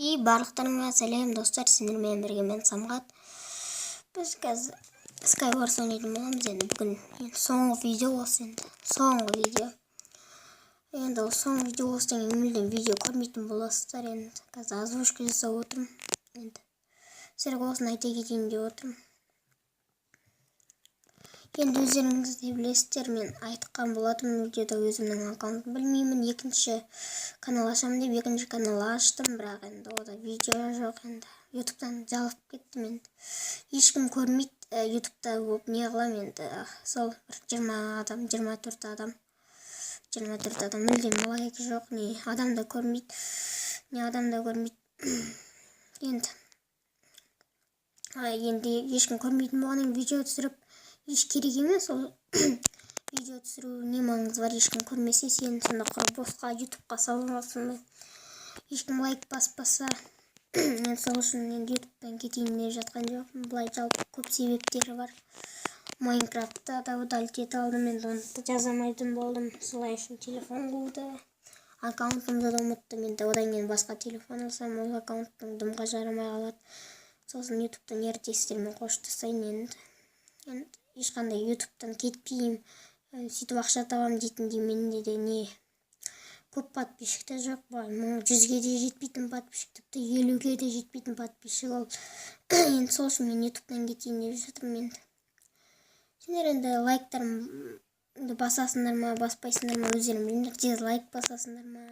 Барлықтарыңа сәлем достар, сендермен бірге мен Самғат. Біз қазір Skywars ойнайтын боламыз. Енді бүгін соңғы видео осы, соңғы видео. Енді соңғы видео осыдан кейін мүлдем видео көрмейтін боласыздар. Енді қазір озвучка жасап отырмын. Енді сіздерге осыны айта кетейін деп отырмын. Енді өздеріңіз де білесіздер, мен айтқан болатынмын видеода өзімнің аккаунтын білмеймін. Екінші канал ашамын деп екінші канал аштым, бірақ енді ода видео жоқ. Енді ютубтан жалып кеттім. Енді ешкім көрмейді ютубта болып не қылам. Енді сол 20 адам, 24 адам мүлдем лайк жоқ, не адам да көрмейді, енді ешкім көрмейтін болғаннан видео түсіріп еш керек емес. Ол видео түсіру не маңызы бар, ешкім көрмесе сен сонда босқа ютубқа салынасың ба, ешкім лайк баспаса. Мен сол үшін енді ютубтан кетейін деп жатқан жоқпын. Былай жалпы көп себептері бар. Майнкрафтта да удалить ете алдым, енді оны жазамайтын болдым. Солай үшін телефон қуды, аккаунтымды да ұмыттым. Енді одан кейін басқа телефон алсам, ол аккаунттың дымға жарамай қалады. Сосын ютубтан ертесіздермен қоштасайын. Енді ешқандай ютубтан кетпеймін, сөйтіп ақша табам дейтіндей менде де не көп подписчик те жоқ. 100-ге де жетпейтін подписчик, тіпті 50-ге де жетпейтін подписчик ол. Енді сол үшін мен ютубтан кетейін деп жатырмын. Енді сендер енді лайктарымды басасыңдар ма, баспайсыңдар ма, өздерің біліңдер. Тез лайк басасыңдар ма,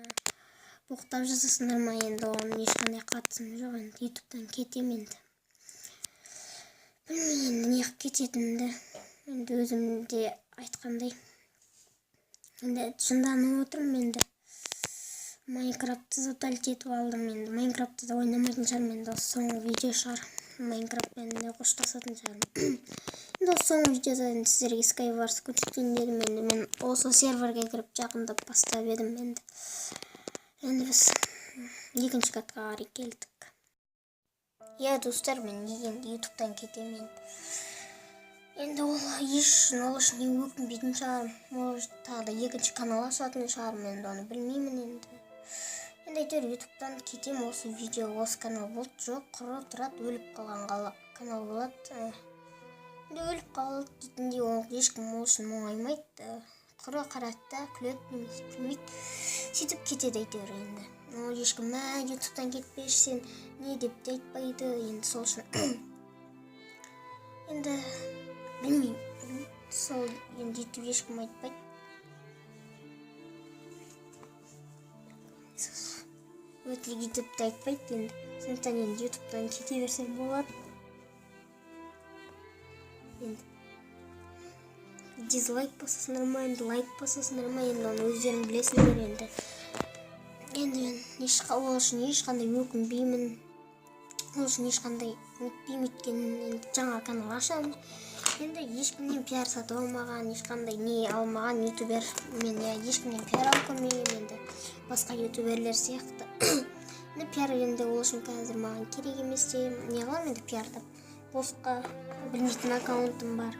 боқтап жасасыңдар ма, енді оған ешқандай қатысым жоқ. Енді ютубтан кетем. Енді білмеймін енді не қып кететінімді. Енді өзім де айтқандай, енді жынданып отырмын. Енді Майнкрафтты удалить етіп алдым. Енді Майнкрафтты да ойнамайтын шығармын. Енді осы соңғы видео шығар, Майнкрафтпен де қоштасатын шығармын. Енді осы соңғы видеода сіздерге Skywars көрсетейін дедім. Енді мен осы серверге кіріп жақындап бастап едім. Енді біз екінші катқа қарай келдік. Достар, мен енді ютубтан кетемін. Енді ол үшін не өкінбейтін шығармын. Может, тағы да екінші канал ашатын шығармын. Енді оны білмеймін. Енді әйтеуір ютубтан кетем. Осы видео, осы канал болды. Жоқ, құры тұрады, өліп қалған канал болады. Енді өліп қалды дейтіндей, ешкім ол үшін мұңаймайды. Құры қарады да, күледі, немесе күлмейді, сөйтіп кетеді әйтеуір. Енді ол ешкім ютубтан кетпеш, сен не деп те айтпайды. Енді сол үшін енді білмеймін, сол енді ютуб ешкім айтпайды. Өтілік ютубты айтпайды. Енді сондықтан енді ютубтан кете берсем болады. Енді дизлайк басасыңдар ма, енді лайк басасыңдар ма, енді оны өздерің білесіңдер. Енді мен ол үшін ешқандай өкінбеймін, ол үшін ешқандай үмітпеймін. Өйткені жаңа канал ашамын. Енді ешкімнен пиар сатып алмаған, ешқандай не алмаған ютубер. Мен ешкімнен пиар алып көрмеймін. Енді басқа ютуберлер сияқты. Енді пиар енді ол үшін қазір маған керек емес те, не қылам енді пиарды. Босқа білмейтін аккаунтым бар.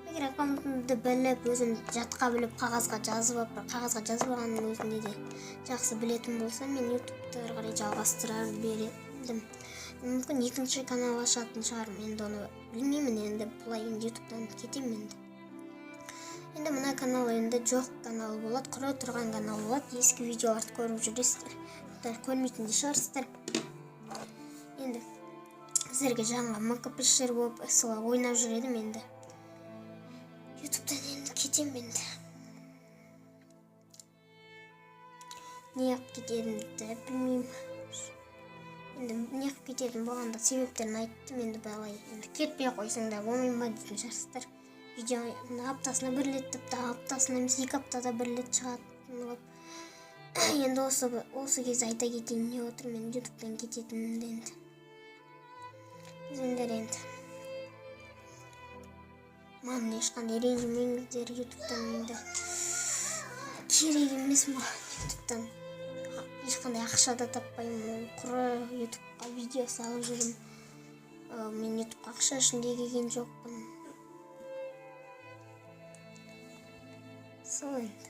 Егер аккаунтымды біліп, өзім жатқа біліп, қағазға жазбағанның өзінде де жақсы білетін болсам, мен ютубты ары қарай жалғастыра бередім. Мүмкін екінші канал ашатын шығармын. Енді оны білмеймін. Енді бұлай ютубтан кетемін. Енді мына канал енді жоқ канал болады, құры тұрған канал болады. Ескі видеоларды көріп жүресіздер, көрмейтін де шығарсыздар. Енді сіздерге жаңа МКП-шер болып солай ойнап жүредім. Енді ютубтан енді кетем. Енді не қып кететінімді білмеймін. Енді не қып кететін болғанда себептерін айттым. Енді былай кетпей қойсаң да болмай ма дейтін шығарсыздар. Видео аптасына бір рет, тіпті аптасына емес 2 аптада бір рет шығатын. Енді осы кезде айта кетейін деп отырмын. Мен ютубтан кететінімді. Сендер енді маған ешқандай ренжімеңіздер. Ютубтан енді керек емес маған. Ютубтан ешқандай ақша да таппаймын. Құры ютубқа видео салып жүрмін. Мен ютубқа ақша үшін де келген жоқпын. Сол енді.